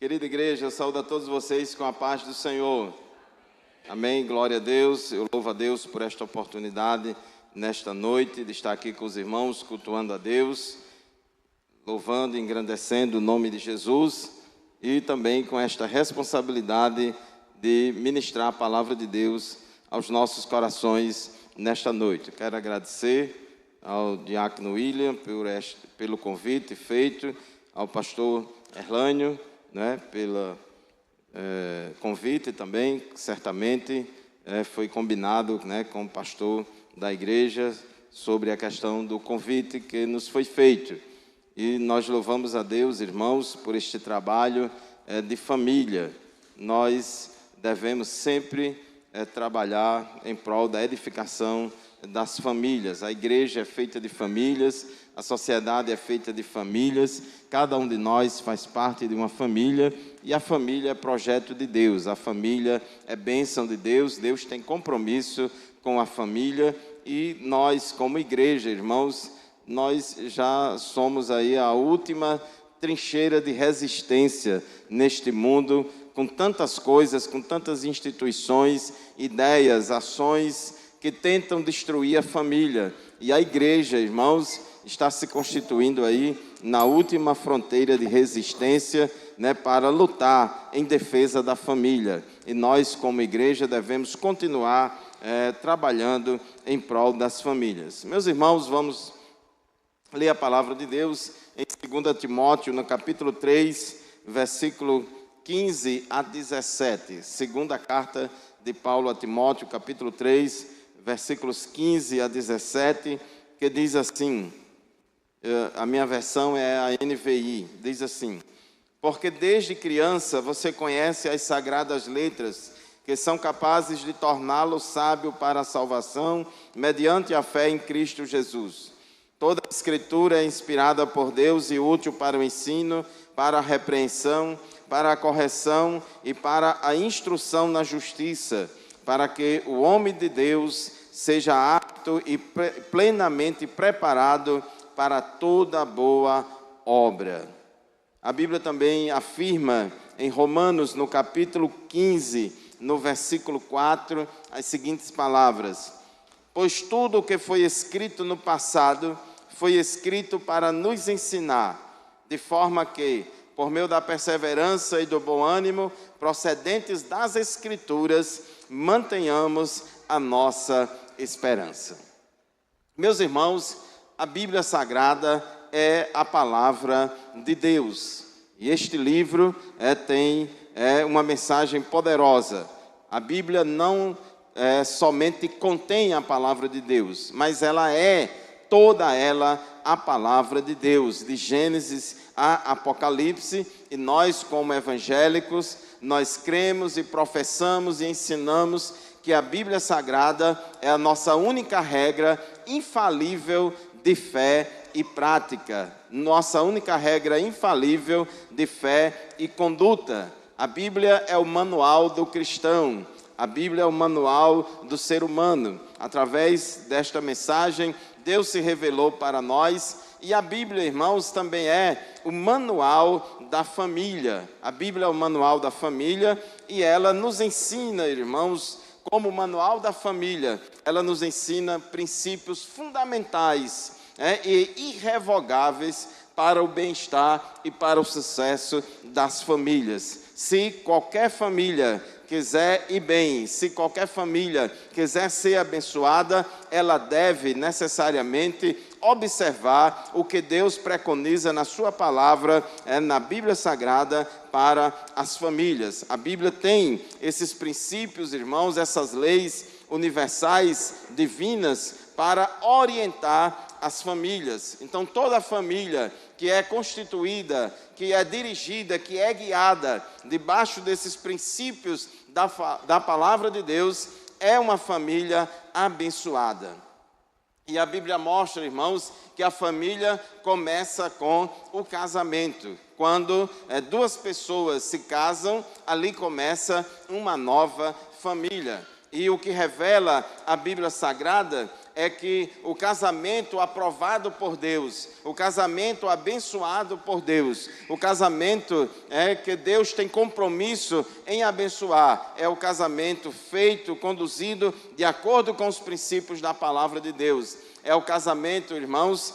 Querida igreja, eu saúdo a todos vocês com a paz do Senhor. Amém, glória a Deus. Eu louvo a Deus por esta oportunidade, nesta noite, de estar aqui com os irmãos, cultuando a Deus, louvando e engrandecendo o nome de Jesus, e também com esta responsabilidade de ministrar a palavra de Deus aos nossos corações nesta noite. Quero agradecer ao diácono William pelo convite feito, ao pastor Erlânio, pelo convite também, certamente foi combinado com o pastor da igreja sobre a questão do convite que nos foi feito. E nós louvamos a Deus, irmãos, por este trabalho de família. Nós devemos sempre trabalhar em prol da edificação das famílias. A igreja é feita de famílias, a sociedade é feita de famílias, cada um de nós faz parte de uma família, e a família é projeto de Deus, a família é bênção de Deus, Deus tem compromisso com a família, e nós, como igreja, irmãos, nós já somos aí a última trincheira de resistência neste mundo, com tantas coisas, com tantas instituições, ideias, ações que tentam destruir a família. E a igreja, irmãos, está se constituindo aí na última fronteira de resistência, para lutar em defesa da família. E nós, como igreja, devemos continuar trabalhando em prol das famílias. Meus irmãos, vamos ler a palavra de Deus em 2 Timóteo, no capítulo 3, versículo 15 a 17. Segunda carta de Paulo a Timóteo, capítulo 3, versículos 15 a 17, que diz assim, a minha versão é a NVI, diz assim: porque desde criança você conhece as sagradas letras, que são capazes de torná-lo sábio para a salvação, mediante a fé em Cristo Jesus. Toda a Escritura é inspirada por Deus e útil para o ensino, para a repreensão, para a correção e para a instrução na justiça, para que o homem de Deus seja apto e plenamente preparado para toda boa obra. A Bíblia também afirma em Romanos, no capítulo 15, no versículo 4, as seguintes palavras: pois tudo o que foi escrito no passado foi escrito para nos ensinar, de forma que, por meio da perseverança e do bom ânimo, procedentes das Escrituras, mantenhamos a nossa esperança. Meus irmãos, a Bíblia Sagrada é a palavra de Deus. E este livro tem uma mensagem poderosa. A Bíblia não somente contém a palavra de Deus, mas ela é toda ela a palavra de Deus, de Gênesis a Apocalipse. E nós, como evangélicos, nós cremos e professamos e ensinamos que a Bíblia Sagrada é a nossa única regra infalível de fé e prática, nossa única regra infalível de fé e conduta. A Bíblia é o manual do cristão, a Bíblia é o manual do ser humano. Através desta mensagem, Deus se revelou para nós, e a Bíblia, irmãos, também é o manual da família. A Bíblia é o manual da família, e ela nos ensina, irmãos, como manual da família, ela nos ensina princípios fundamentais e irrevogáveis para o bem-estar e para o sucesso das famílias. Se qualquer família quiser ir bem, se qualquer família quiser ser abençoada, ela deve necessariamente observar o que Deus preconiza na sua palavra, na Bíblia Sagrada, para as famílias. A Bíblia tem esses princípios, irmãos, essas leis universais, divinas, para orientar as famílias. Então, toda família que é constituída, que é dirigida, que é guiada debaixo desses princípios da palavra de Deus, é uma família abençoada. E a Bíblia mostra, irmãos, que a família começa com o casamento. Quando duas pessoas se casam, ali começa uma nova família. E o que revela a Bíblia Sagrada é que o casamento aprovado por Deus, o casamento abençoado por Deus, o casamento que Deus tem compromisso em abençoar, é o casamento feito, conduzido de acordo com os princípios da palavra de Deus. É o casamento, irmãos,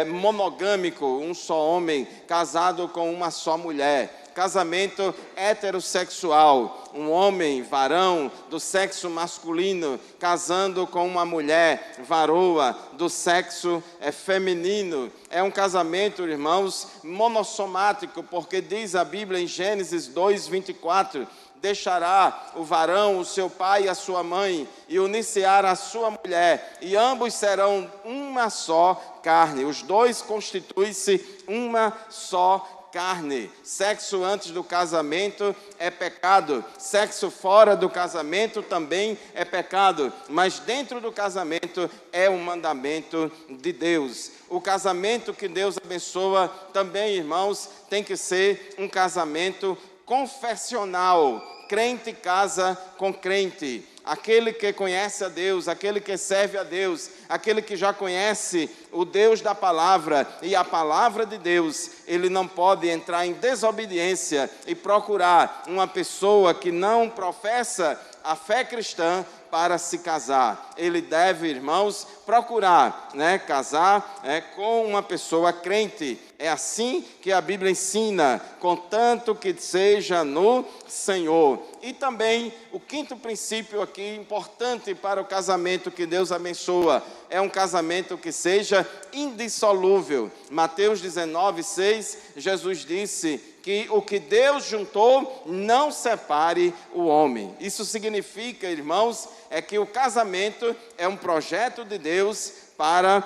monogâmico, um só homem casado com uma só mulher. Casamento heterossexual, um homem, varão, do sexo masculino, casando com uma mulher, varoa, do sexo feminino. É um casamento, irmãos, monossomático, porque diz a Bíblia em Gênesis 2:24, deixará o varão, o seu pai e a sua mãe, e unir-se-á a sua mulher, e ambos serão uma só carne. Os dois constituem-se uma só carne. Sexo antes do casamento é pecado, sexo fora do casamento também é pecado, mas dentro do casamento é um mandamento de Deus. O casamento que Deus abençoa também, irmãos, tem que ser um casamento confessional. Crente casa com crente. Aquele que conhece a Deus, aquele que serve a Deus, aquele que já conhece o Deus da palavra e a palavra de Deus, ele não pode entrar em desobediência e procurar uma pessoa que não professa a fé cristã para se casar. Ele deve, irmãos, procurar, casar com uma pessoa crente. É assim que a Bíblia ensina, contanto que seja no Senhor. E também o quinto princípio aqui, importante para o casamento que Deus abençoa, é um casamento que seja indissolúvel. Mateus 19:6, Jesus disse que o que Deus juntou, não separe o homem. Isso significa, irmãos, que o casamento é um projeto de Deus para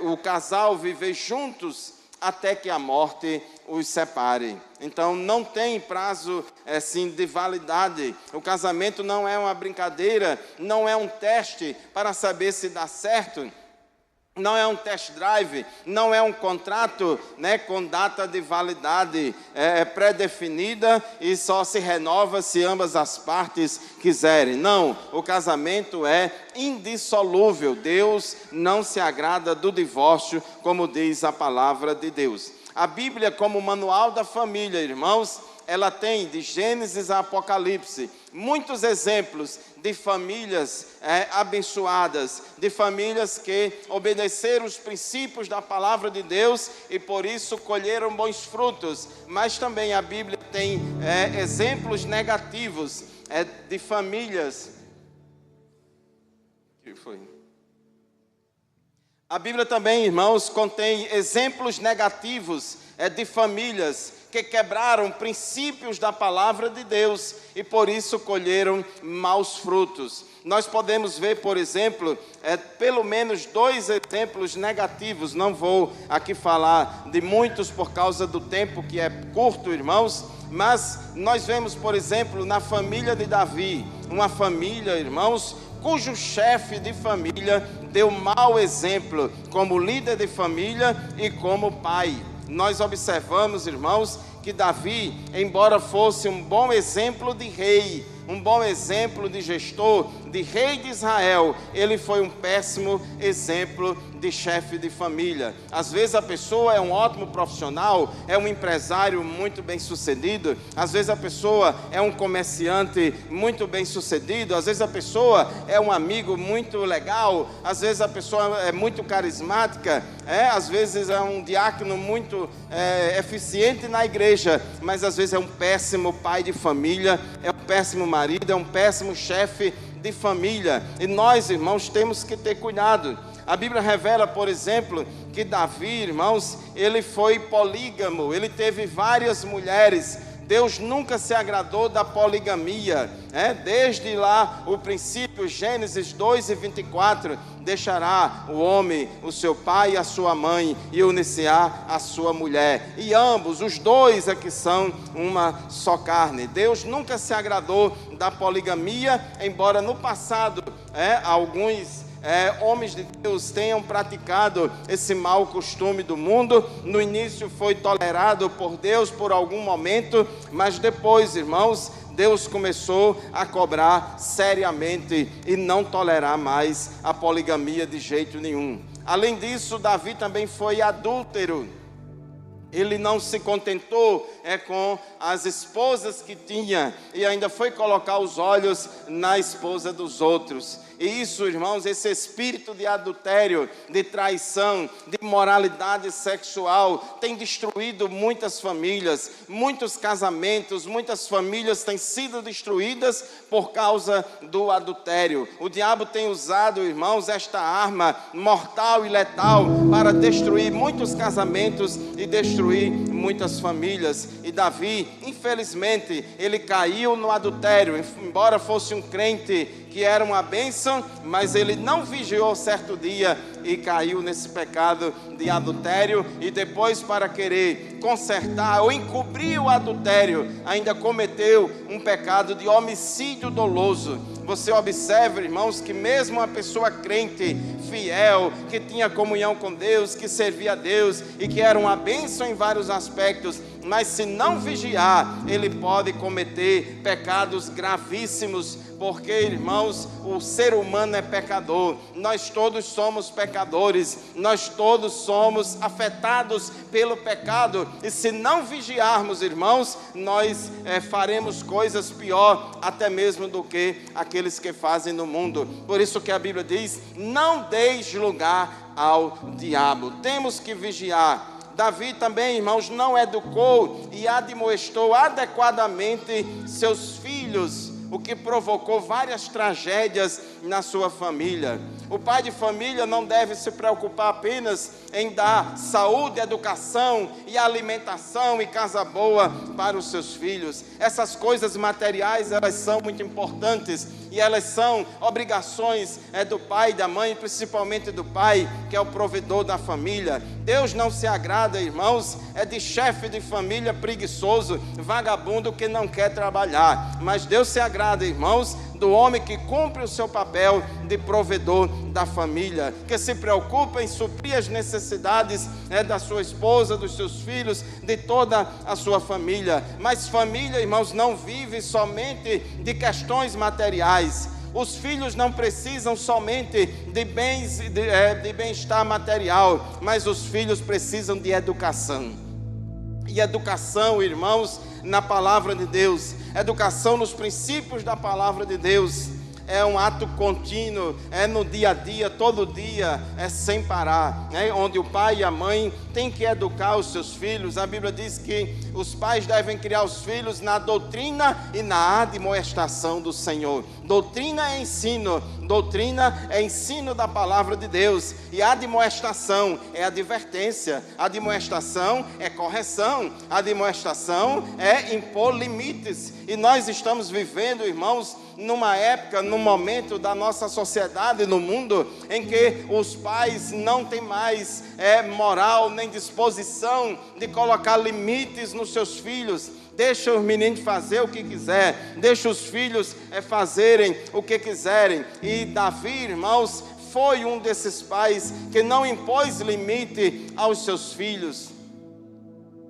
o casal viver juntos até que a morte os separe. Então não tem prazo assim de validade. O casamento não é uma brincadeira, não é um teste para saber se dá certo. Não é um test drive, não é um contrato com data de validade pré-definida e só se renova se ambas as partes quiserem. Não, o casamento é indissolúvel. Deus não se agrada do divórcio, como diz a palavra de Deus. A Bíblia, como manual da família, irmãos, ela tem, de Gênesis a Apocalipse, muitos exemplos de famílias abençoadas, de famílias que obedeceram os princípios da palavra de Deus e por isso colheram bons frutos. Mas também a Bíblia tem exemplos negativos de famílias. O que foi? A Bíblia também, irmãos, contém exemplos negativos de famílias que quebraram princípios da palavra de Deus e por isso colheram maus frutos. Nós podemos ver, por exemplo, pelo menos 2 exemplos negativos. Não vou aqui falar de muitos por causa do tempo que é curto, irmãos, mas nós vemos, por exemplo, na família de Davi, uma família, irmãos, cujo chefe de família deu mau exemplo como líder de família e como pai. Nós observamos, irmãos, que Davi, embora fosse um bom exemplo de rei, um bom exemplo de gestor, de rei de Israel, ele foi um péssimo exemplo de chefe de família. Às vezes a pessoa é um ótimo profissional, é um empresário muito bem sucedido, às vezes a pessoa é um comerciante muito bem sucedido, às vezes a pessoa é um amigo muito legal, às vezes a pessoa é muito carismática, às vezes é um diácono muito eficiente na igreja, mas às vezes é um péssimo pai de família, é um péssimo marido, é um péssimo chefe de família. E nós, irmãos, temos que ter cuidado. A Bíblia revela, por exemplo, que Davi, irmãos, ele foi polígamo, ele teve várias mulheres. Deus nunca se agradou da poligamia, desde lá o princípio, Gênesis 2:24, deixará o homem, o seu pai e a sua mãe, e unir-se-á a sua mulher, e ambos, os dois é que são uma só carne. Deus nunca se agradou da poligamia, embora no passado alguns homens de Deus tenham praticado esse mau costume do mundo. No início foi tolerado por Deus por algum momento, mas depois, irmãos, Deus começou a cobrar seriamente e não tolerar mais a poligamia de jeito nenhum. Além disso, Davi também foi adúltero. Ele não se contentou com as esposas que tinha e ainda foi colocar os olhos na esposa dos outros. E isso, irmãos, esse espírito de adultério, de traição, de imoralidade sexual tem destruído muitas famílias, muitos casamentos, muitas famílias têm sido destruídas por causa do adultério. O diabo tem usado, irmãos, esta arma mortal e letal para destruir muitos casamentos e destruir muitas famílias. E Davi, infelizmente, ele caiu no adultério, embora fosse um crente que era uma bênção, mas ele não vigiou certo dia e caiu nesse pecado de adultério, e depois, para querer consertar ou encobrir o adultério, ainda cometeu um pecado de homicídio doloso. Você observa, irmãos, que mesmo uma pessoa crente, fiel, que tinha comunhão com Deus, que servia a Deus e que era uma bênção em vários aspectos, mas se não vigiar, ele pode cometer pecados gravíssimos, porque, irmãos, o ser humano é pecador, nós todos somos pecadores, nós todos somos afetados pelo pecado, e se não vigiarmos, irmãos, nós faremos coisas pior até mesmo do que aqueles que fazem no mundo. Por isso que a Bíblia diz: não deis lugar ao diabo. Temos que vigiar. Davi também, irmãos, não educou e admoestou adequadamente seus filhos, o que provocou várias tragédias na sua família. O pai de família não deve se preocupar apenas em dar saúde, educação e alimentação e casa boa para os seus filhos. Essas coisas materiais, elas são muito importantes e elas são obrigações do pai e da mãe, principalmente do pai, que é o provedor da família. Deus não se agrada, irmãos, de chefe de família preguiçoso, vagabundo que não quer trabalhar, mas Deus se agrada, irmãos, do homem que cumpre o seu papel de provedor da família, que se preocupa em suprir as necessidades da sua esposa, dos seus filhos, de toda a sua família. Mas família, irmãos, não vive somente de questões materiais. Os filhos não precisam somente de bens, de bem-estar material, mas os filhos precisam de educação. E educação, irmãos, na palavra de Deus, educação nos princípios da palavra de Deus, é um ato contínuo, é no dia a dia, todo dia, é sem parar, onde o pai e a mãe têm que educar os seus filhos. A Bíblia diz que os pais devem criar os filhos na doutrina e na admoestação do Senhor. Doutrina é ensino da palavra de Deus, e a admoestação é advertência, a admoestação é correção, a admoestação é impor limites. E nós estamos vivendo, irmãos, numa época, num momento da nossa sociedade, no mundo, em que os pais não têm mais moral nem disposição de colocar limites nos seus filhos. Deixa os meninos fazer o que quiser, deixa os filhos fazerem o que quiserem. E Davi, irmãos, foi um desses pais que não impôs limite aos seus filhos.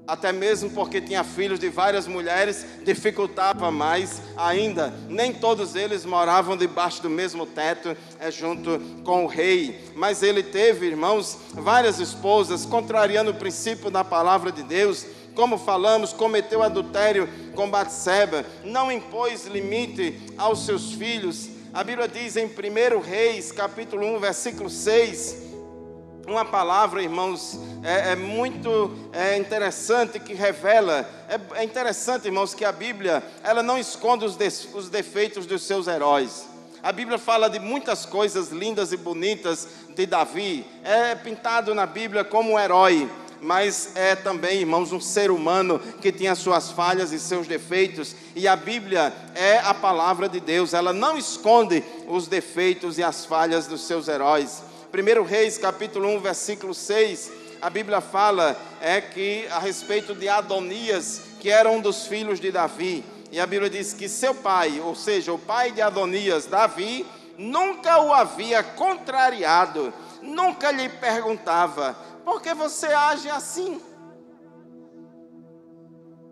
Até mesmo porque tinha filhos de várias mulheres, dificultava mais ainda. Nem todos eles moravam debaixo do mesmo teto, junto com o rei. Mas ele teve, irmãos, várias esposas, contrariando o princípio da palavra de Deus. Como falamos, cometeu adultério com Batseba, não impôs limite aos seus filhos. A Bíblia diz em 1 Reis, capítulo 1, versículo 6, uma palavra, irmãos, muito interessante, que revela. É interessante, irmãos, que a Bíblia, ela não esconde os defeitos dos seus heróis. A Bíblia fala de muitas coisas lindas e bonitas de Davi. É pintado na Bíblia como um herói, mas é também, irmãos, um ser humano que tinha suas falhas e seus defeitos. E a Bíblia é a palavra de Deus, ela não esconde os defeitos e as falhas dos seus heróis. 1 Reis, capítulo 1, versículo 6, a Bíblia fala que a respeito de Adonias, que era um dos filhos de Davi. E a Bíblia diz que seu pai, ou seja, o pai de Adonias, Davi, nunca o havia contrariado, nunca lhe perguntava: por que você age assim?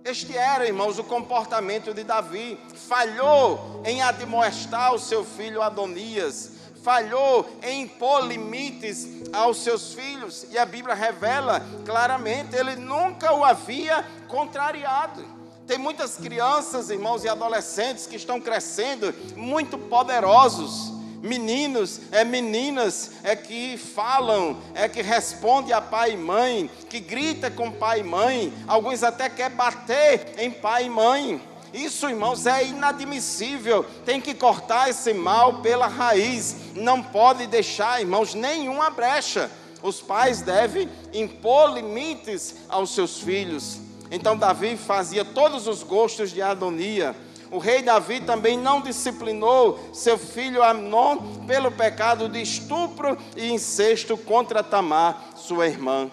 Este era, irmãos, o comportamento de Davi. Falhou em admoestar o seu filho Adonias, falhou em impor limites aos seus filhos, e a Bíblia revela claramente, ele nunca o havia contrariado. Tem muitas crianças, irmãos, e adolescentes que estão crescendo muito poderosos, meninos, meninas, que falam, que respondem a pai e mãe, que grita com pai e mãe, alguns até querem bater em pai e mãe. Isso, irmãos, é inadmissível. Tem que cortar esse mal pela raiz. Não pode deixar, irmãos, nenhuma brecha. Os pais devem impor limites aos seus filhos. Então Davi fazia todos os gostos de Adonias. O rei Davi também não disciplinou seu filho Amnon pelo pecado de estupro e incesto contra Tamar, sua irmã.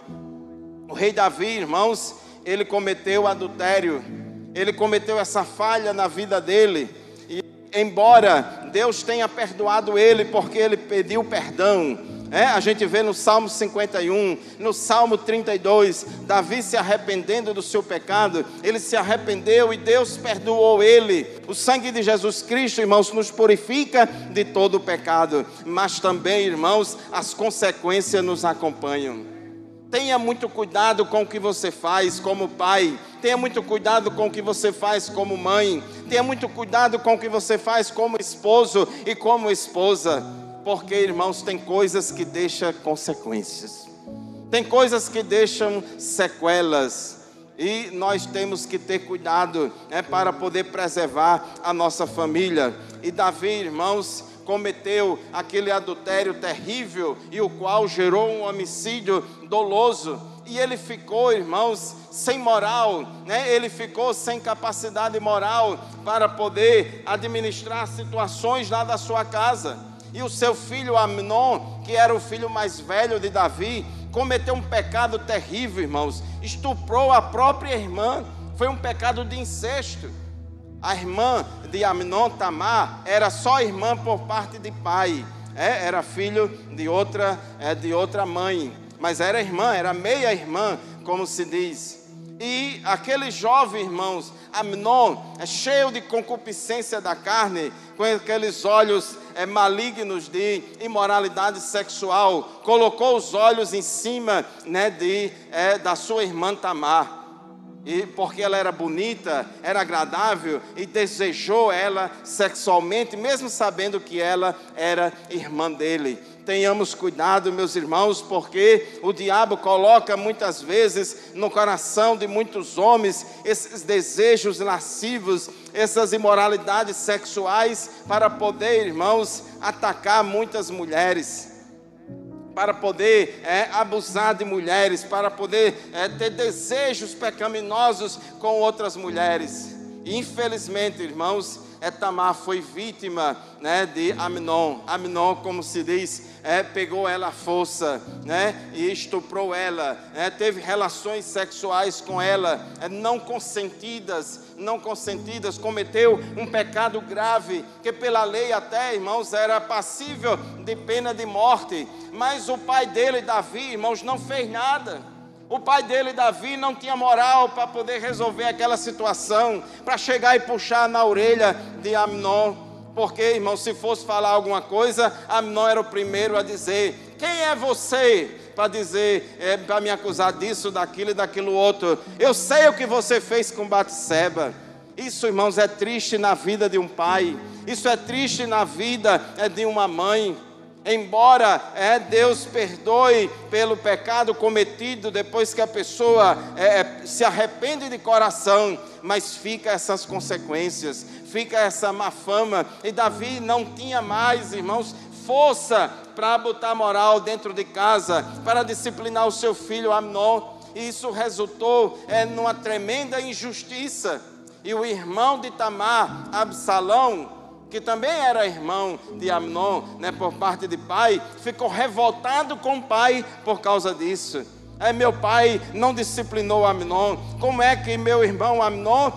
O rei Davi, irmãos, ele cometeu adultério. Ele cometeu essa falha na vida dele. E embora Deus tenha perdoado ele, porque ele pediu perdão, a gente vê no Salmo 51, no Salmo 32, Davi se arrependendo do seu pecado, ele se arrependeu e Deus perdoou ele. O sangue de Jesus Cristo, irmãos, nos purifica de todo o pecado, mas também, irmãos, as consequências nos acompanham. Tenha muito cuidado com o que você faz como pai, tenha muito cuidado com o que você faz como mãe, tenha muito cuidado com o que você faz como esposo e como esposa. Porque, irmãos, tem coisas que deixam consequências, tem coisas que deixam sequelas, e nós temos que ter cuidado para poder preservar a nossa família. E Davi, irmãos, cometeu aquele adultério terrível, e o qual gerou um homicídio doloso, e ele ficou, irmãos, sem moral, ele ficou sem capacidade moral para poder administrar situações lá da sua casa. E o seu filho Amnon, que era o filho mais velho de Davi, cometeu um pecado terrível, irmãos. Estuprou a própria irmã. Foi um pecado de incesto. A irmã de Amnon, Tamar, era só irmã por parte de pai. Era filho de outra mãe. Mas era irmã, era meia irmã, como se diz. E aquele jovem, irmãos, Amnon, cheio de concupiscência da carne, com aqueles olhos malignos de imoralidade sexual, colocou os olhos em cima da sua irmã Tamar. E porque ela era bonita, era agradável, e desejou ela sexualmente, mesmo sabendo que ela era irmã dele. Tenhamos cuidado, meus irmãos, porque o diabo coloca muitas vezes no coração de muitos homens esses desejos lascivos, essas imoralidades sexuais, para poder, irmãos, atacar muitas mulheres, para poder abusar de mulheres, para poder ter desejos pecaminosos com outras mulheres. E infelizmente, irmãos, Tamar foi vítima de Amnon. Amnon, como se diz, pegou ela à força, e estuprou ela, teve relações sexuais com ela, não consentidas, cometeu um pecado grave, que pela lei até, irmãos, era passível de pena de morte. Mas o pai dele, Davi, irmãos, não fez nada. O pai dele, Davi, não tinha moral para poder resolver aquela situação, para chegar e puxar na orelha de Amnon. Porque, irmão, se fosse falar alguma coisa, Amnon era o primeiro a dizer: quem é você para dizer, para me acusar disso, daquilo e daquilo outro? Eu sei o que você fez com Batseba. Isso, irmãos, é triste na vida de um pai. Isso é triste na vida de uma mãe. Embora Deus perdoe pelo pecado cometido depois que a pessoa se arrepende de coração, mas fica essas consequências, fica essa má fama. E Davi não tinha mais, irmãos, força para botar moral dentro de casa, para disciplinar o seu filho Amnon. E isso resultou numa tremenda injustiça. E o irmão de Tamar, Absalão, que também era irmão de Amnon, por parte de pai, ficou revoltado com o pai por causa disso. Meu pai não disciplinou Amnon. Como é que meu irmão Amnon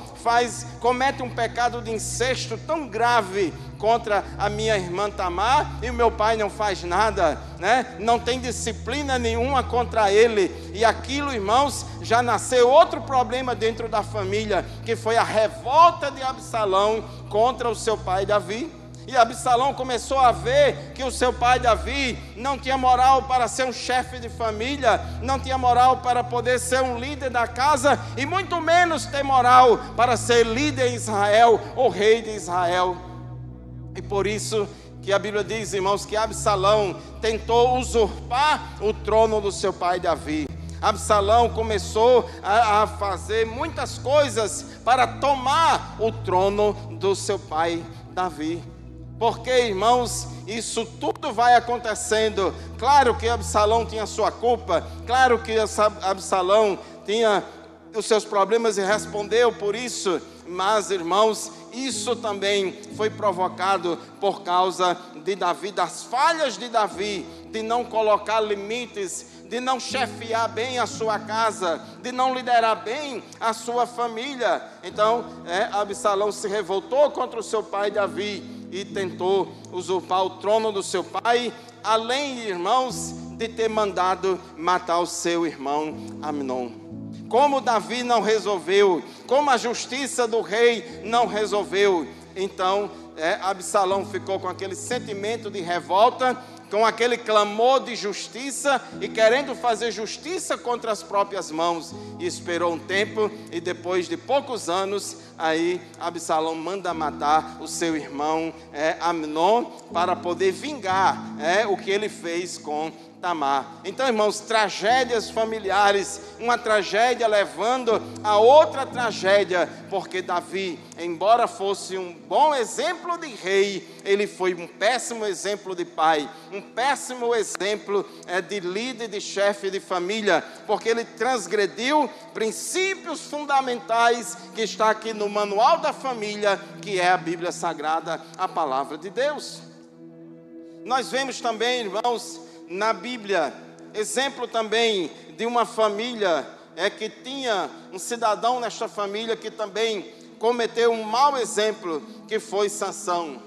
comete um pecado de incesto tão grave contra a minha irmã Tamar e o meu pai não faz nada, né? Não tem disciplina nenhuma contra ele. E aquilo, irmãos, já nasceu outro problema dentro da família, que foi a revolta de Absalão contra o seu pai Davi. E Absalão começou a ver que o seu pai Davi não tinha moral para ser um chefe de família, não tinha moral para poder ser um líder da casa, e muito menos ter moral para ser líder em Israel, ou rei de Israel. E por isso que a Bíblia diz, irmãos, que Absalão tentou usurpar o trono do seu pai Davi. Absalão começou a fazer muitas coisas para tomar o trono do seu pai Davi. Porque, irmãos, isso tudo vai acontecendo. Claro que Absalão tinha sua culpa, claro que Absalão tinha os seus problemas e respondeu por isso, mas, irmãos, isso também foi provocado por causa de Davi, das falhas de Davi, de não colocar limites, de não chefiar bem a sua casa, de não liderar bem a sua família. Então, Absalão se revoltou contra o seu pai Davi e tentou usurpar o trono do seu pai, além, irmãos, de ter mandado matar o seu irmão Amnon. Como Davi não resolveu, como a justiça do rei não resolveu, então Absalão ficou com aquele sentimento de revolta, com aquele clamor de justiça e querendo fazer justiça contra as próprias mãos. E esperou um tempo e depois de poucos anos, aí Absalão manda matar o seu irmão Amnon para poder vingar o que ele fez com Tamar. Então, irmãos, tragédias familiares, uma tragédia levando a outra tragédia, porque Davi, embora fosse um bom exemplo de rei, ele foi um péssimo exemplo de pai, um péssimo exemplo de líder, de chefe de família, porque ele transgrediu princípios fundamentais que está aqui no manual da família, que é a Bíblia Sagrada, a palavra de Deus. Nós vemos também, irmãos, na Bíblia, exemplo também de uma família que tinha um cidadão nesta família que também cometeu um mau exemplo, que foi Sansão.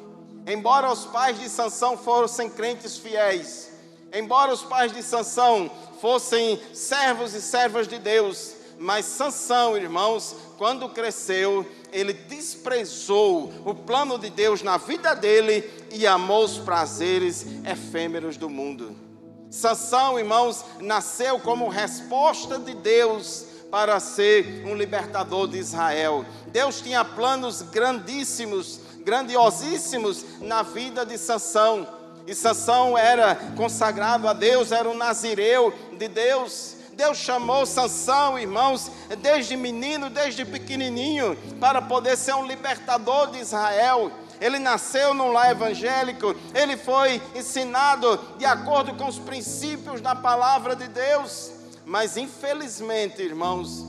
Embora os pais de Sansão fossem crentes fiéis, embora os pais de Sansão fossem servos e servas de Deus, mas Sansão, irmãos, quando cresceu, ele desprezou o plano de Deus na vida dele e amou os prazeres efêmeros do mundo. Sansão, irmãos, nasceu como resposta de Deus para ser um libertador de Israel. Deus tinha planos grandíssimos, grandiosíssimos na vida de Sansão. E Sansão era consagrado a Deus, era um nazireu de Deus. Deus chamou Sansão, irmãos, desde menino, desde pequenininho, para poder ser um libertador de Israel. Ele nasceu num lar evangélico, ele foi ensinado de acordo com os princípios da palavra de Deus. Mas infelizmente, irmãos,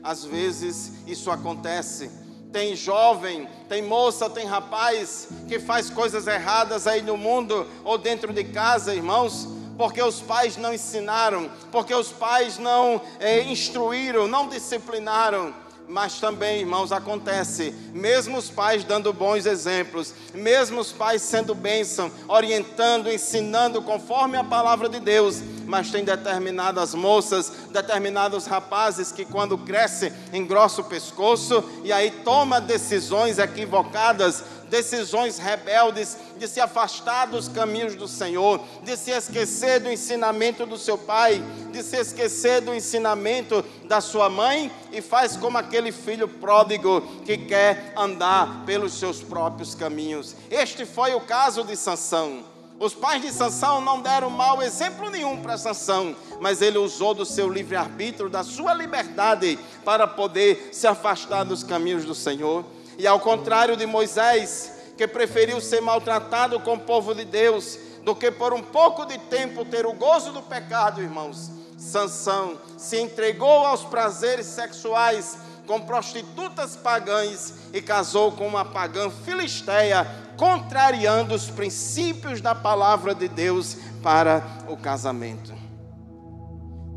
às vezes isso acontece. Tem jovem, tem moça, tem rapaz que faz coisas erradas aí no mundo ou dentro de casa, irmãos, porque os pais não ensinaram, porque os pais não instruíram, não disciplinaram. Mas também, irmãos, acontece, mesmo os pais dando bons exemplos, mesmo os pais sendo bênção, orientando, ensinando conforme a palavra de Deus, mas tem determinadas moças, determinados rapazes que quando crescem engrossam o pescoço e aí toma decisões equivocadas, decisões rebeldes, de se afastar dos caminhos do Senhor, de se esquecer do ensinamento do seu pai, de se esquecer do ensinamento da sua mãe, e faz como aquele filho pródigo que quer andar pelos seus próprios caminhos. Este foi o caso de Sansão. Os pais de Sansão não deram mau exemplo nenhum para Sansão, mas ele usou do seu livre-arbítrio, da sua liberdade, para poder se afastar dos caminhos do Senhor. E ao contrário de Moisés, que preferiu ser maltratado com o povo de Deus, do que por um pouco de tempo ter o gozo do pecado, irmãos, Sansão se entregou aos prazeres sexuais com prostitutas pagãs e casou com uma pagã filisteia, contrariando os princípios da palavra de Deus para o casamento.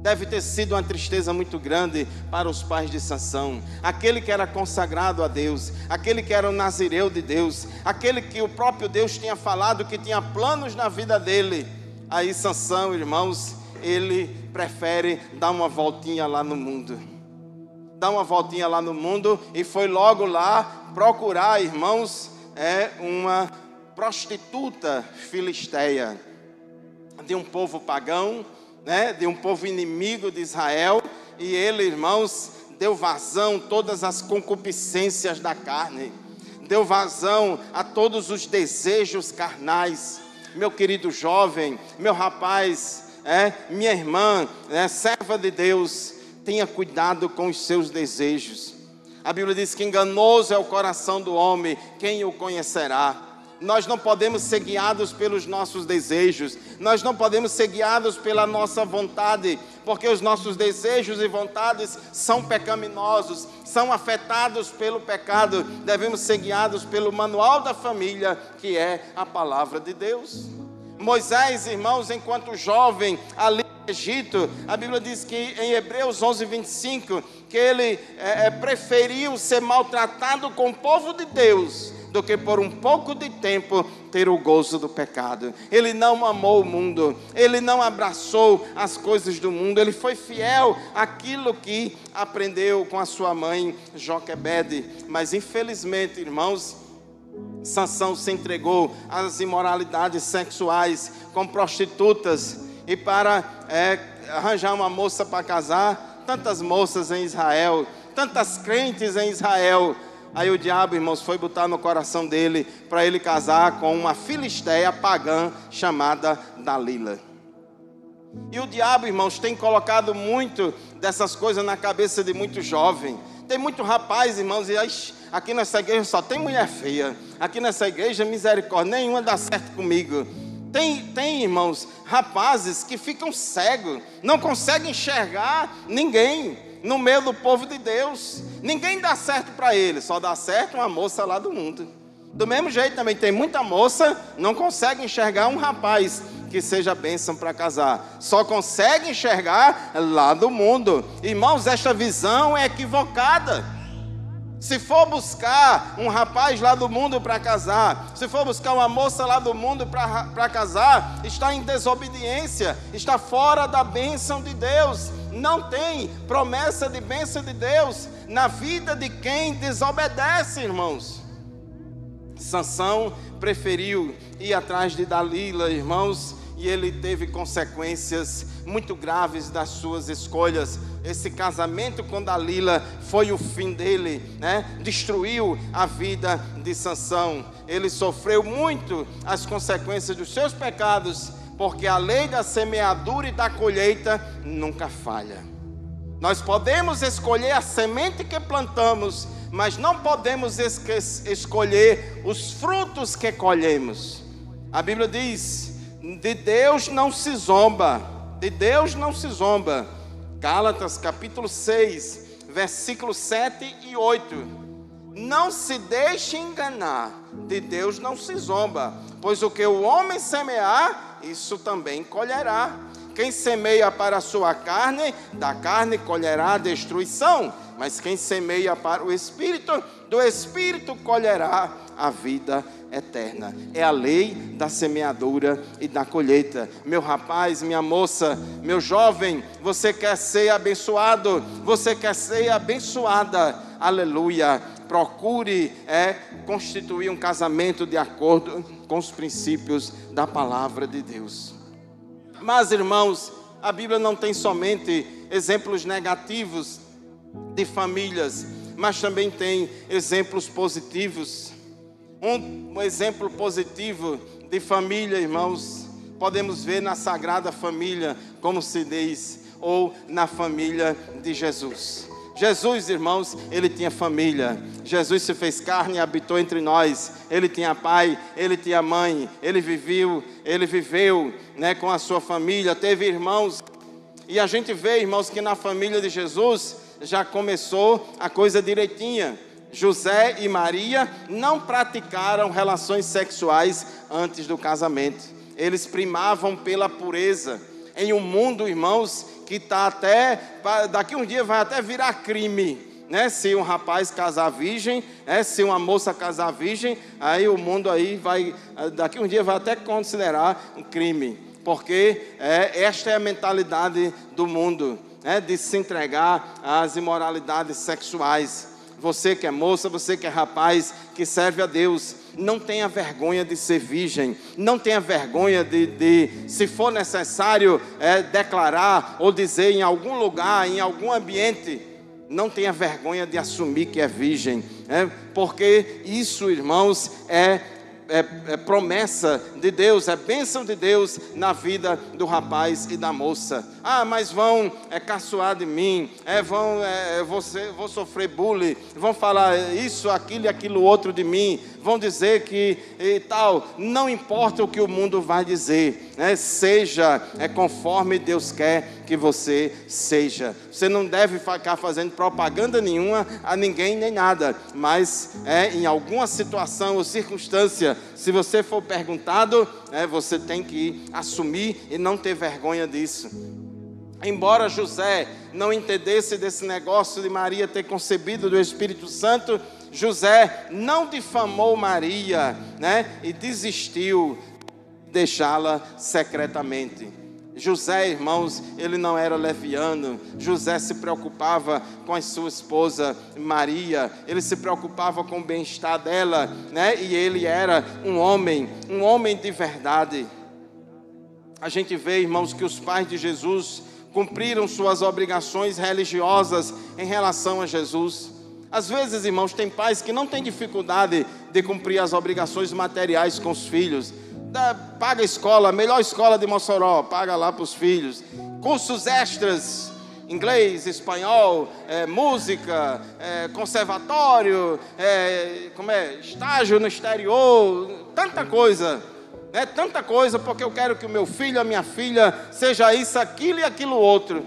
Deve ter sido uma tristeza muito grande para os pais de Sansão. Aquele que era consagrado a Deus, aquele que era o nazireu de Deus, aquele que o próprio Deus tinha falado que tinha planos na vida dele. Aí Sansão, irmãos, ele prefere dar uma voltinha lá no mundo. Dá uma voltinha lá no mundo e foi logo lá procurar, irmãos, uma prostituta filisteia, de um povo pagão, de um povo inimigo de Israel, e ele, irmãos, deu vazão a todas as concupiscências da carne, deu vazão a todos os desejos carnais. Meu querido jovem, meu rapaz, minha irmã, serva de Deus, tenha cuidado com os seus desejos. A Bíblia diz que enganoso é o coração do homem, quem o conhecerá? Nós não podemos ser guiados pelos nossos desejos, nós não podemos ser guiados pela nossa vontade, porque os nossos desejos e vontades são pecaminosos, são afetados pelo pecado. Devemos ser guiados pelo manual da família, que é a palavra de Deus. Moisés, irmãos, enquanto jovem ali no Egito, a Bíblia diz que em Hebreus 11:25, que ele preferiu ser maltratado com o povo de Deus do que por um pouco de tempo ter o gozo do pecado. Ele não amou o mundo, ele não abraçou as coisas do mundo, ele foi fiel àquilo que aprendeu com a sua mãe Joquebede. Mas infelizmente, irmãos, Sansão se entregou às imoralidades sexuais com prostitutas, e para arranjar uma moça para casar, tantas moças em Israel, tantas crentes em Israel. Aí o diabo, irmãos, foi botar no coração dele para ele casar com uma filisteia pagã chamada Dalila. E o diabo, irmãos, tem colocado muito dessas coisas na cabeça de muito jovem. Tem muito rapaz, irmãos, e aqui nessa igreja só tem mulher feia. Aqui nessa igreja, misericórdia, nenhuma dá certo comigo. Tem, irmãos, rapazes que ficam cegos, não conseguem enxergar ninguém no meio do povo de Deus. Ninguém dá certo para ele, só dá certo uma moça lá do mundo. Do mesmo jeito também tem muita moça, não consegue enxergar um rapaz que seja bênção para casar. Só consegue enxergar lá do mundo. Irmãos, esta visão é equivocada. Se for buscar um rapaz lá do mundo para casar, se for buscar uma moça lá do mundo para casar, está em desobediência, está fora da bênção de Deus. Não tem promessa de bênção de Deus na vida de quem desobedece, irmãos. Sansão preferiu ir atrás de Dalila, irmãos, e ele teve consequências muito graves das suas escolhas. Esse casamento com Dalila foi o fim dele, destruiu a vida de Sansão. Ele sofreu muito as consequências dos seus pecados, porque a lei da semeadura e da colheita nunca falha. Nós podemos escolher a semente que plantamos, mas não podemos escolher os frutos que colhemos. A Bíblia diz: de Deus não se zomba, de Deus não se zomba. Gálatas capítulo 6, versículos 7 e 8. Não se deixe enganar, de Deus não se zomba, pois o que o homem semear, isso também colherá. Quem semeia para a sua carne, da carne colherá a destruição, mas quem semeia para o Espírito, do Espírito colherá a vida eterna. É a lei da semeadura e da colheita. Meu rapaz, minha moça, meu jovem, você quer ser abençoado, você quer ser abençoada, aleluia. Procure constituir um casamento de acordo com os princípios da palavra de Deus. Mas, irmãos, a Bíblia não tem somente exemplos negativos de famílias, mas também tem exemplos positivos. Um exemplo positivo de família, irmãos, podemos ver na Sagrada Família, como se diz, ou na família de Jesus. Jesus, irmãos, ele tinha família. Jesus se fez carne e habitou entre nós. Ele tinha pai, ele tinha mãe, ele viveu, com a sua família, teve irmãos. E a gente vê, irmãos, que na família de Jesus já começou a coisa direitinha. José e Maria não praticaram relações sexuais antes do casamento. Eles primavam pela pureza. em um mundo, irmãos, que está até, daqui a um dia vai até virar crime, né? Se um rapaz casar virgem, se uma moça casar virgem, aí o mundo aí vai, daqui a um dia vai até considerar um crime, porque esta é a mentalidade do mundo, de se entregar às imoralidades sexuais. Você que é moça, você que é rapaz, que serve a Deus, não tenha vergonha de ser virgem, não tenha vergonha de se for necessário, declarar ou dizer em algum lugar, em algum ambiente, não tenha vergonha de assumir que é virgem, porque isso, irmãos, é promessa de Deus, é bênção de Deus na vida do rapaz e da moça. Mas vão caçoar de mim, vou sofrer bullying, vão falar isso, aquilo e aquilo outro de mim, vão dizer que e tal. Não importa o que o mundo vai dizer, seja conforme Deus quer que você seja. Você não deve ficar fazendo propaganda nenhuma a ninguém nem nada, mas em alguma situação ou circunstância, se você for perguntado, você tem que assumir e não ter vergonha disso. Embora José não entendesse desse negócio de Maria ter concebido do Espírito Santo, José não difamou Maria, e desistiu de deixá-la secretamente. José, irmãos, ele não era leviano. José se preocupava com a sua esposa Maria, ele se preocupava com o bem-estar dela, e ele era um homem de verdade. A gente vê, irmãos, que os pais de Jesus cumpriram suas obrigações religiosas em relação a Jesus. Às vezes, irmãos, tem pais que não têm dificuldade de cumprir as obrigações materiais com os filhos. Paga a escola, a melhor escola de Mossoró, paga lá para os filhos. Cursos extras, inglês, espanhol, música, conservatório, estágio no exterior, tanta coisa. Tanta coisa, porque eu quero que o meu filho, a minha filha, seja isso, aquilo e aquilo outro.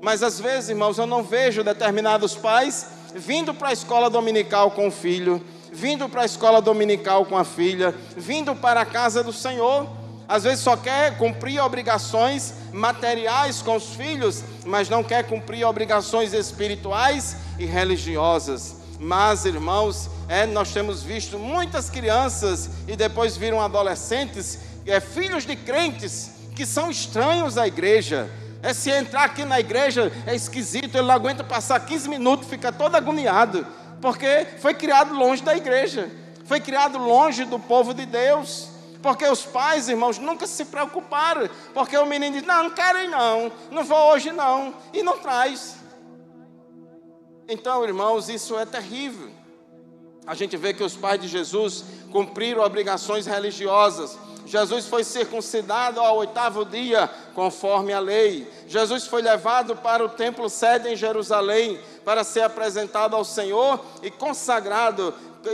Mas às vezes, irmãos, eu não vejo determinados pais vindo para a escola dominical com o filho, vindo para a escola dominical com a filha, vindo para a casa do Senhor. Às vezes só quer cumprir obrigações materiais com os filhos, mas não quer cumprir obrigações espirituais e religiosas. Mas, irmãos, nós temos visto muitas crianças e depois viram adolescentes, filhos de crentes, que são estranhos à igreja. Se entrar aqui na igreja é esquisito, ele não aguenta passar 15 minutos, fica todo agoniado, porque foi criado longe da igreja, foi criado longe do povo de Deus. Porque os pais, irmãos, nunca se preocuparam, porque o menino diz, não quero ir não vou hoje não, e não traz. Então, irmãos, isso é terrível. A gente vê que os pais de Jesus cumpriram obrigações religiosas. Jesus foi circuncidado ao 8º dia, conforme a lei. Jesus foi levado para o templo sede em Jerusalém, para ser apresentado ao Senhor e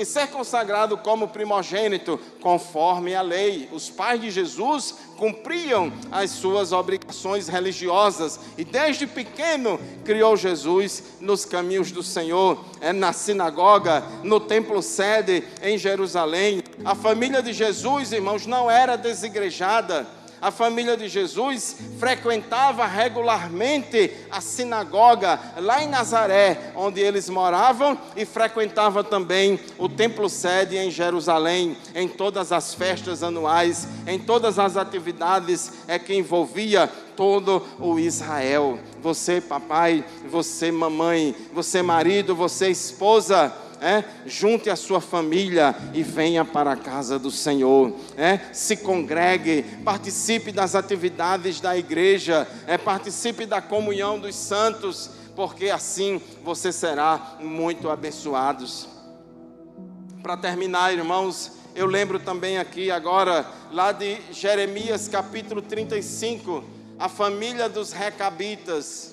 ser consagrado como primogênito, conforme a lei. Os pais de Jesus cumpriam as suas obrigações religiosas, e desde pequeno criou Jesus nos caminhos do Senhor, na sinagoga, no templo sede em Jerusalém. A família de Jesus, irmãos, não era desigrejada. A família de Jesus frequentava regularmente a sinagoga lá em Nazaré, onde eles moravam, e frequentava também o templo sede em Jerusalém, em todas as festas anuais, em todas as atividades que envolvia todo o Israel. Você, papai, você, mamãe, você, marido, você, esposa, junte a sua família e venha para a casa do Senhor, se congregue, participe das atividades da igreja, participe da comunhão dos santos, porque assim você será muito abençoados. Para terminar, irmãos, eu lembro também aqui agora, lá de Jeremias capítulo 35, a família dos Recabitas.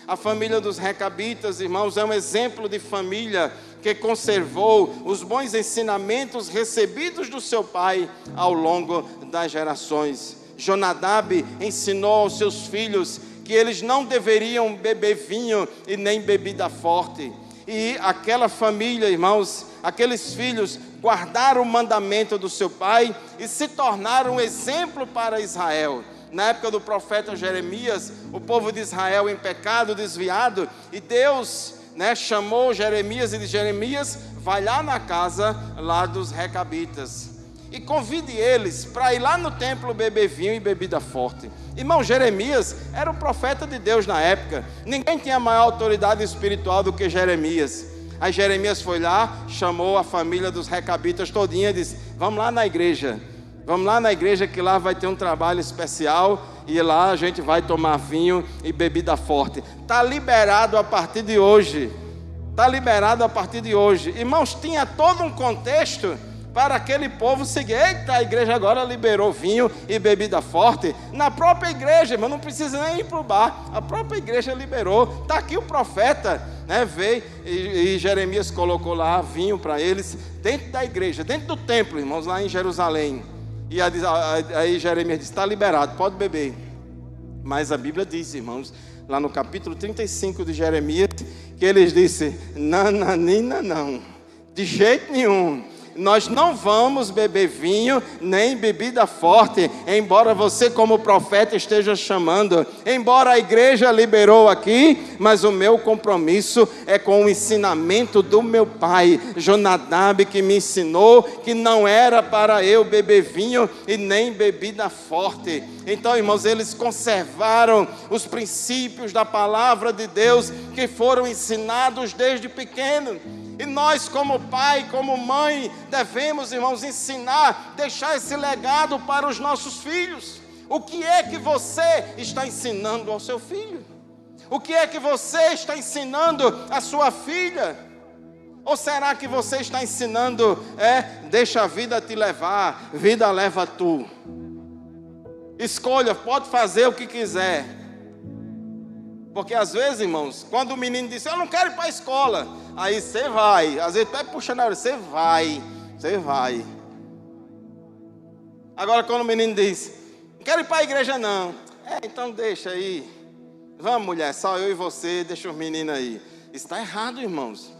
A família dos Recabitas, irmãos, é um exemplo de família que conservou os bons ensinamentos recebidos do seu pai ao longo das gerações. Jonadab ensinou aos seus filhos que eles não deveriam beber vinho e nem bebida forte. E aquela família, irmãos, aqueles filhos guardaram o mandamento do seu pai e se tornaram um exemplo para Israel. na época do profeta Jeremias, o povo de Israel em pecado, desviado, e Deus, chamou Jeremias e disse: Jeremias, vai lá na casa lá dos recabitas e convide eles para ir lá no templo beber vinho e bebida forte. Irmão, Jeremias era o profeta de Deus na época. Ninguém tinha maior autoridade espiritual do que Jeremias. Aí Jeremias foi lá, chamou a família dos recabitas todinha e disse: vamos lá na igreja que lá vai ter um trabalho especial, e lá a gente vai tomar vinho e bebida forte. Está liberado a partir de hoje. Irmãos, tinha todo um contexto para aquele povo seguir. Eita, a igreja agora liberou vinho e bebida forte. Na própria igreja, mas não precisa nem ir para o bar. A própria igreja liberou. Está aqui o profeta, veio e Jeremias colocou lá vinho para eles, dentro da igreja, dentro do templo, irmãos, lá em Jerusalém. E aí Jeremias disse: está liberado, pode beber. Mas a Bíblia diz, irmãos, lá no capítulo 35 de Jeremias, que eles disseram: nananina não, de jeito nenhum, nós não vamos beber vinho nem bebida forte, embora você como profeta esteja chamando, embora a igreja liberou aqui, mas o meu compromisso é com o ensinamento do meu pai Jonadab, que me ensinou que não era para eu beber vinho e nem bebida forte. Então, irmãos, eles conservaram os princípios da palavra de Deus que foram ensinados desde pequeno. E nós, como pai, como mãe, devemos, irmãos, ensinar, deixar esse legado para os nossos filhos. O que é que você está ensinando ao seu filho? O que é que você está ensinando à sua filha? Ou será que você está ensinando, deixa a vida te levar, vida leva tu? Escolha, pode fazer o que quiser. Porque às vezes, irmãos, quando o menino diz: eu não quero ir para a escola, aí você vai. Às vezes pega puxando a hora, você vai. Agora quando o menino diz: não quero ir para a igreja não, então deixa aí. Vamos, mulher, só eu e você, deixa os meninos aí. Isso está errado, irmãos.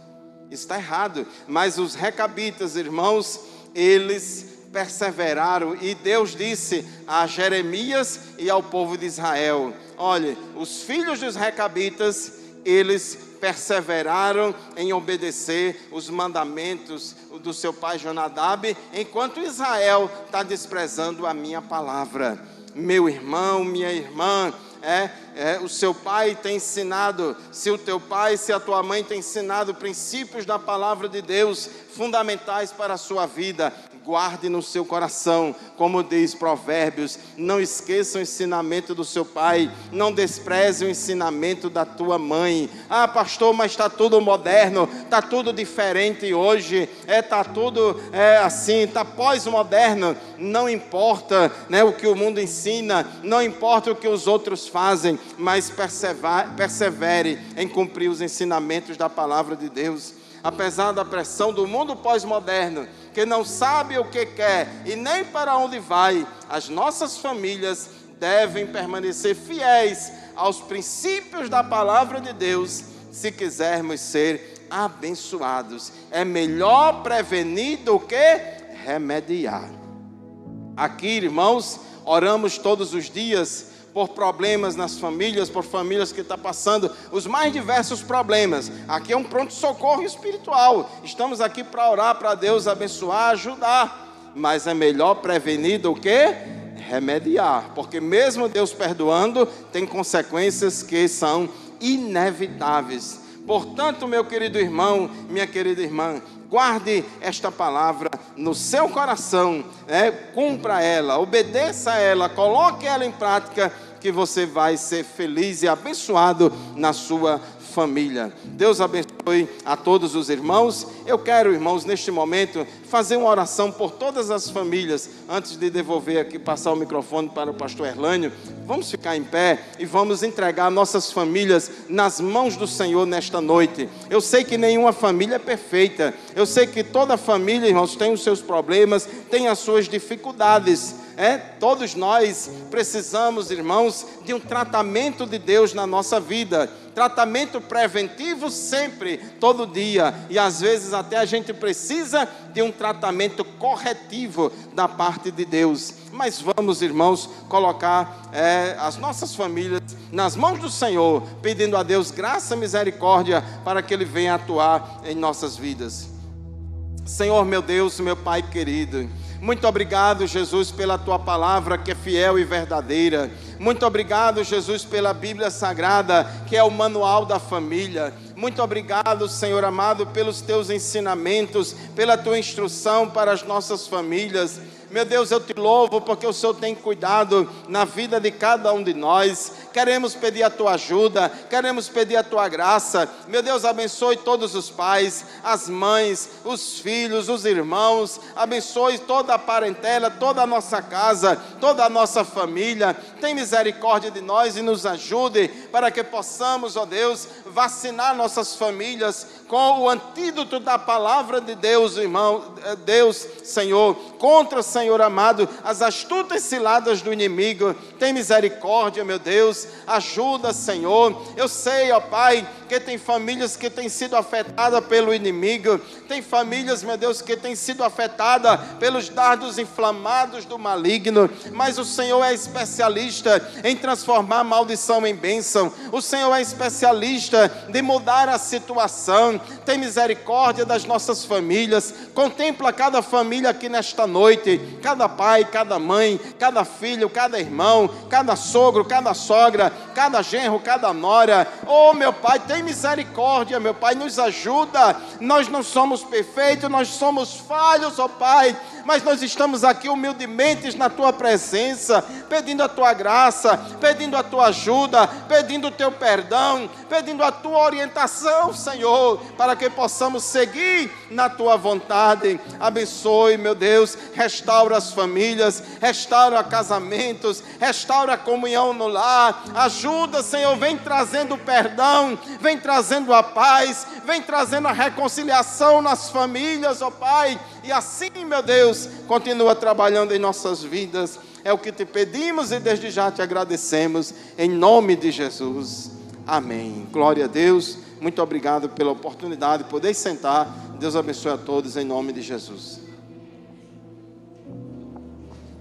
Isso está errado. Mas os recabitas, irmãos, eles perseveraram, e Deus disse a Jeremias e ao povo de Israel: olha, os filhos dos recabitas, eles perseveraram em obedecer os mandamentos do seu pai Jonadab, enquanto Israel está desprezando a minha palavra. Meu irmão, minha irmã, o seu pai tem ensinado, se o teu pai, se a tua mãe tem ensinado princípios da palavra de Deus, fundamentais para a sua vida, guarde no seu coração, como diz Provérbios: não esqueça o ensinamento do seu pai, não despreze o ensinamento da tua mãe. Ah, pastor, mas está tudo moderno, está tudo diferente hoje, está tudo assim, está pós-moderno. Não importa, o que o mundo ensina, não importa o que os outros fazem, mas persevere em cumprir os ensinamentos da palavra de Deus. Apesar da pressão do mundo pós-moderno, que não sabe o que quer e nem para onde vai, as nossas famílias devem permanecer fiéis aos princípios da palavra de Deus, se quisermos ser abençoados. É melhor prevenir do que remediar. Aqui, irmãos, oramos todos os dias por problemas nas famílias, por famílias que estão passando os mais diversos problemas. Aqui é um pronto-socorro espiritual. Estamos aqui para orar, para Deus abençoar, ajudar. Mas é melhor prevenir do que remediar. Porque mesmo Deus perdoando, tem consequências que são inevitáveis. Portanto, meu querido irmão, minha querida irmã, guarde esta palavra no seu coração, cumpra ela, obedeça a ela, coloque ela em prática, que você vai ser feliz e abençoado na sua família. Deus abençoe a todos os irmãos. Eu quero, irmãos, neste momento, fazer uma oração por todas as famílias. Antes de devolver aqui, passar o microfone para o pastor Erlânio, vamos ficar em pé e vamos entregar nossas famílias nas mãos do Senhor nesta noite. Eu sei que nenhuma família é perfeita. Eu sei que toda família, irmãos, tem os seus problemas, tem as suas dificuldades. Todos nós precisamos, irmãos, de um tratamento de Deus na nossa vida. Tratamento preventivo sempre, todo dia. E às vezes até a gente precisa de um tratamento corretivo da parte de Deus. Mas vamos, irmãos, colocar as nossas famílias nas mãos do Senhor, pedindo a Deus graça e misericórdia para que Ele venha atuar em nossas vidas. Senhor, meu Deus, meu Pai querido, muito obrigado, Jesus, pela Tua palavra que é fiel e verdadeira. Muito obrigado, Jesus, pela Bíblia Sagrada, que é o manual da família. Muito obrigado, Senhor amado, pelos Teus ensinamentos, pela Tua instrução para as nossas famílias. Meu Deus, eu Te louvo porque o Senhor tem cuidado na vida de cada um de nós. Queremos pedir a Tua ajuda, queremos pedir a Tua graça. Meu Deus, abençoe todos os pais, as mães, os filhos, os irmãos. Abençoe toda a parentela, toda a nossa casa, toda a nossa família. Tem misericórdia de nós e nos ajude para que possamos, ó Deus, vacinar nossas famílias com o antídoto da palavra de Deus, irmão. Deus, Senhor, contra, Senhor amado, as astutas ciladas do inimigo. Tem misericórdia, meu Deus. Ajuda, Senhor. Eu sei, ó Pai, que tem famílias que têm sido afetadas pelo inimigo. Tem famílias, meu Deus, que têm sido afetadas pelos dardos inflamados do maligno. Mas o Senhor é especialista em transformar maldição em bênção. O Senhor é especialista de mudar a situação. Tem misericórdia das nossas famílias. Contempla cada família aqui nesta noite. Cada pai, cada mãe, cada filho, cada irmão, cada sogro, cada sogra, cada genro, cada nora. Oh, meu Pai, tem misericórdia, meu Pai, nos ajuda. Nós não somos perfeitos, nós somos falhos, ó Pai, mas nós estamos aqui humildemente na Tua presença, pedindo a Tua graça, pedindo a Tua ajuda, pedindo o Teu perdão, pedindo a Tua orientação, Senhor, para que possamos seguir na Tua vontade. Abençoe, meu Deus, restaura as famílias, restaura casamentos, restaura a comunhão no lar. Ajuda, Senhor, vem trazendo perdão, vem trazendo a paz, vem trazendo a reconciliação nas famílias, ó Pai. E assim, meu Deus, continua trabalhando em nossas vidas. É o que Te pedimos e desde já Te agradecemos, em nome de Jesus. Amém. Glória a Deus. Muito obrigado pela oportunidade de poder sentar. Deus abençoe a todos em nome de Jesus.